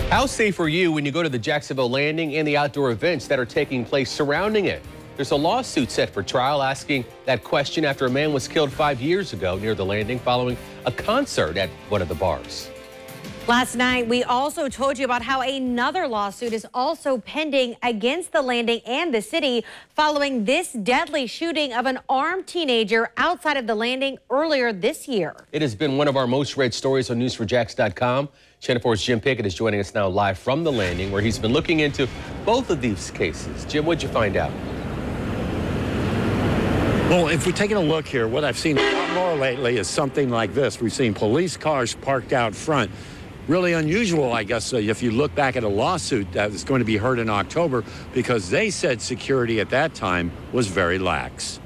How safe are you when you go to the Jacksonville Landing and the outdoor events that are taking place surrounding it? There's a lawsuit set for trial asking that question after a man was killed 5 years ago near the Landing following a concert at one of the bars. Last night, we also told you about how another lawsuit is also pending against the Landing and the city following this deadly shooting of an armed teenager outside of the Landing earlier this year. It has been one of our most read stories on News4Jax.com. Channel 4's Jim Pickett is joining us now live from the Landing, where he's been looking into both of these cases. Jim, what'd you find out? Well, if we're taking a look here, what I've seen a lot more lately is something like this. We've seen police cars parked out front. Really unusual, I guess, if you look back at a lawsuit that is going to be heard in October, because they said security at that time was very lax.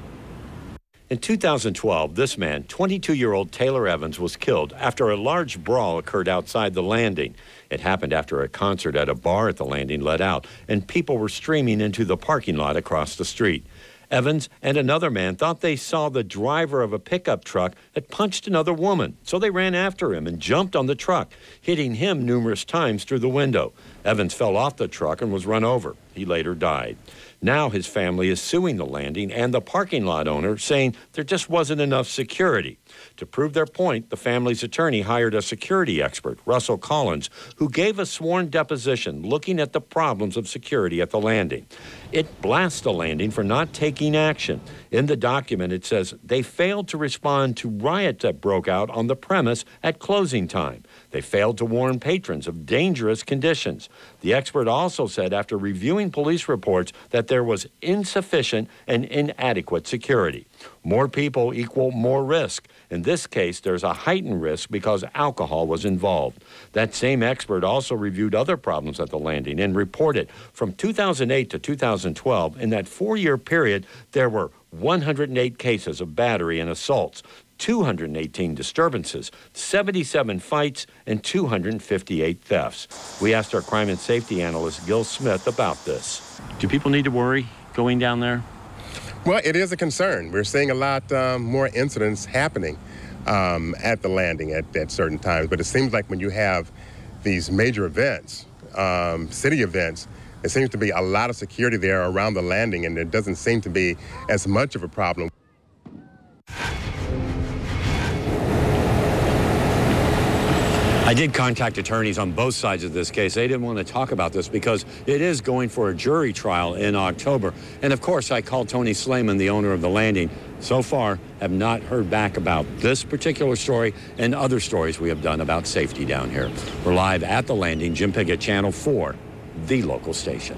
In 2012, this man, 22-year-old Taylor Evans, was killed after a large brawl occurred outside the Landing. It happened after a concert at a bar at the Landing let out, and people were streaming into the parking lot across the street. Evans and another man thought they saw the driver of a pickup truck that punched another woman, so they ran after him and jumped on the truck, hitting him numerous times through the window. Evans fell off the truck and was run over. He later died. Now his family is suing the Landing and the parking lot owner, saying there just wasn't enough security. To prove their point, the family's attorney hired a security expert, Russell Collins, who gave a sworn deposition looking at the problems of security at the Landing. It blasts the Landing for not taking action. In the document, it says they failed to respond to riots that broke out on the premise at closing time. They failed to warn patrons of dangerous conditions. The expert also said after reviewing police reports that there was insufficient and inadequate security. More people equal more risk. In this case, there's a heightened risk because alcohol was involved. That same expert also reviewed other problems at the Landing and reported from 2008 to 2012, in that 4-year period, there were 108 cases of battery and assaults, 218 disturbances, 77 fights, and 258 thefts. We asked our crime and safety analyst, Gil Smith, about this. Do people need to worry going down there? Well, it is a concern. We're seeing a lot more incidents happening at the Landing at certain times. But it seems like when you have these major events, city events, there seems to be a lot of security there around the Landing, and it doesn't seem to be as much of a problem. I did contact attorneys on both sides of this case. They didn't want to talk about this because it is going for a jury trial in October. And of course, I called Tony Slayman, the owner of the Landing. So far, have not heard back about this particular story and other stories we have done about safety down here. We're live at the Landing. Jim Pickett, Channel 4, the local station.